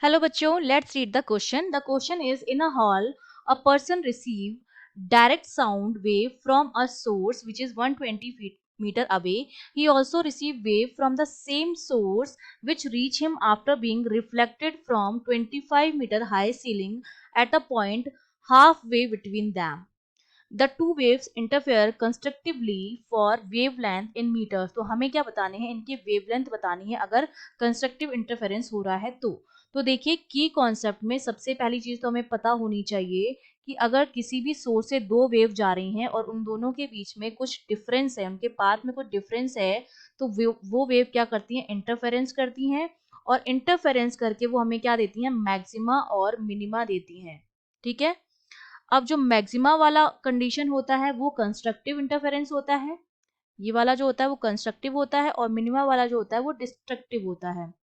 Hello bachcho, let's read the question. The question is, in a hall, a person receive direct sound wave from a source which is 120 feet meter away. He also receive wave from the same source which reach him after being reflected from 25-meter high ceiling at a point halfway between them. The two waves interfere constructively for wavelength in meters. तो हमें क्या बताने हैं, इनकी wavelength बतानी है अगर constructive interference हो रहा है तो देखिए की कॉन्सेप्ट में सबसे पहली चीज तो हमें पता होनी चाहिए कि अगर किसी भी सोर्स से दो वेव जा रही हैं और उन दोनों के बीच में कुछ डिफरेंस है, उनके पाथ में कुछ डिफरेंस है, तो वो वेव क्या करती हैं, इंटरफेरेंस करती हैं और इंटरफेरेंस करके वो हमें क्या देती हैं, मैक्सिमा और मिनिमा देती हैं। ठीक है, अब जो मैक्सिमा वाला कंडीशन होता है वो कंस्ट्रक्टिव इंटरफेरेंस होता है, ये वाला जो होता है वो कंस्ट्रक्टिव होता है और मिनिमा वाला जो होता है वो डिस्ट्रक्टिव होता है।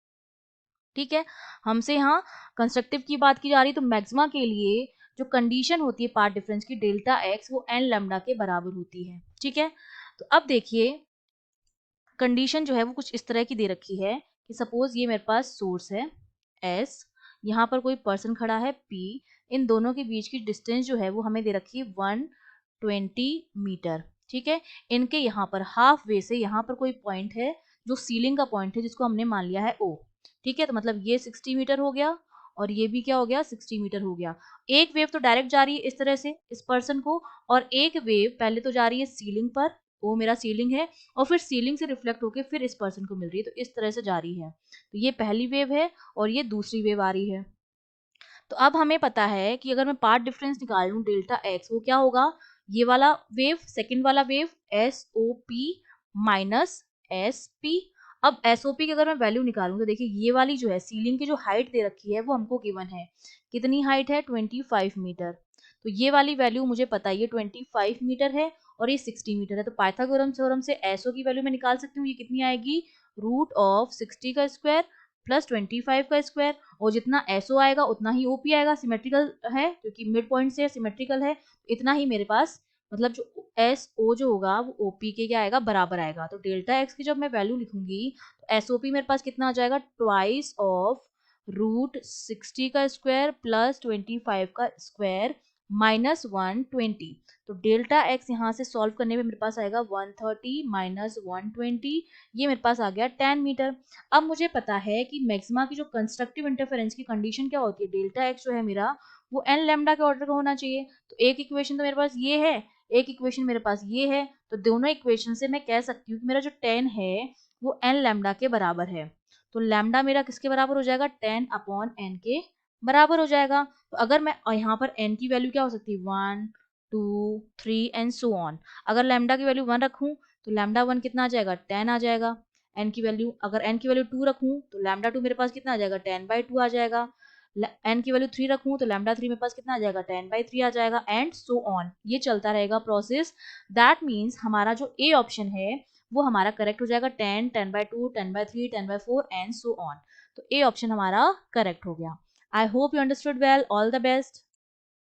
ठीक है, हमसे यहाँ कंस्ट्रक्टिव की बात की जा रही है, तो मैक्सिमा के लिए जो कंडीशन होती है पार्ट डिफरेंस की डेल्टा एक्स वो एन लैम्डा के बराबर होती है। ठीक है, तो अब देखिए कंडीशन जो है वो कुछ इस तरह की दे रखी है कि सपोज ये मेरे पास सोर्स है एस, यहाँ पर कोई पर्सन खड़ा है पी, इन दोनों के बीच की डिस्टेंस जो है वो हमें दे रखी है 120 मीटर। ठीक है, इनके यहाँ पर हाफ वे से यहाँ पर कोई पॉइंट है जो सीलिंग का पॉइंट है जिसको हमने मान लिया है ओ। ठीक है, तो मतलब ये 60 मीटर हो गया और ये भी क्या हो गया, 60 मीटर हो गया। एक वेव तो डायरेक्ट जा रही है इस तरह से इस पर्सन को, और एक वेव पहले तो जा रही है सीलिंग पर, वो मेरा सीलिंग है, और फिर सीलिंग से रिफ्लेक्ट होकर फिर इस पर्सन को मिल रही है, तो इस तरह से जा रही है। तो ये पहली वेव है और ये दूसरी वेव आ रही है। तो अब हमें पता है कि अगर मैं पार्ट डिफरेंस निकाल लूं डेल्टा एक्स, वो क्या होगा, ये वाला वेव, सेकंड वाला wave S O P minus S P. अब एस ओ पी की अगर मैं वैल्यू निकालूं तो देखिए ये वाली जो है सीलिंग की जो हाइट दे रखी है वो हमको गिवन है, कितनी हाइट है, 25 मीटर। तो ये वाली वैल्यू मुझे पता है ये 25 मीटर है और ये 60 मीटर है, तो पाइथागोरस थ्योरम से एसओ की वैल्यू मैं निकाल सकती हूँ, ये कितनी आएगी, रूट ऑफ 60 का स्क्वायर प्लस 25 का स्क्वायर, और जितना एसओ आएगा उतना ही ओपी आएगा, सिमेट्रिकल है क्योंकि मिड पॉइंट से सिमेट्रिकल है, इतना ही मेरे पास, मतलब जो एस ओ जो होगा वो ओपी के क्या आएगा, बराबर आएगा। तो डेल्टा एक्स की जब मैं वैल्यू लिखूंगी तो एस ओपी मेरे पास कितना आ जाएगा, ट्वाइस ऑफ रूट 60 का स्क्वायर प्लस 25 का स्क्वायर माइनस 120। तो डेल्टा एक्स यहाँ से सॉल्व करने में मेरे पास आएगा 130 माइनस 120, ये मेरे पास आ गया 10 मीटर। अब मुझे पता है कि मैक्सिमा की जो कंस्ट्रक्टिव इंटरफेरेंस की कंडीशन क्या होती है, डेल्टा एक्स जो है मेरा वो एन लैम्डा के ऑर्डर का होना चाहिए। तो एक इक्वेशन तो मेरे पास ये है, एक इक्वेशन मेरे पास ये है, तो दोनों इक्वेशन से मैं कह सकती हूँ कि मेरा जो 10 है वो एन लैम्डा के बराबर है। तो लैम्डा मेरा किसके बराबर हो जाएगा, 10 अपॉन एन के बराबर हो जाएगा। तो अगर मैं यहाँ पर एन की वैल्यू क्या हो सकती है, 1 2 3 एंड सो ऑन। अगर लैम्डा की वैल्यू 1 रखूँ तो लैम्डा 1 कितना आ जाएगा, 10 आ जाएगा। एन की वैल्यू, अगर एन की वैल्यू 2 रखूँ तो लैम्डा 2 मेरे पास कितना आ जाएगा, 10/2 आ जाएगा। एन की वैल्यू 3 रखूँ तो लैम्डा 3 मेरे पास कितना आ जाएगा, 10/3 आ जाएगा, एंड सो ऑन। ये चलता रहेगा प्रोसेस। दैट मीन्स हमारा जो ए ऑप्शन है वो हमारा करेक्ट हो जाएगा, 10 10/2 10/3 10/4 एंड सो ऑन। तो ए ऑप्शन हमारा करेक्ट हो गया। I hope you understood well, all the best.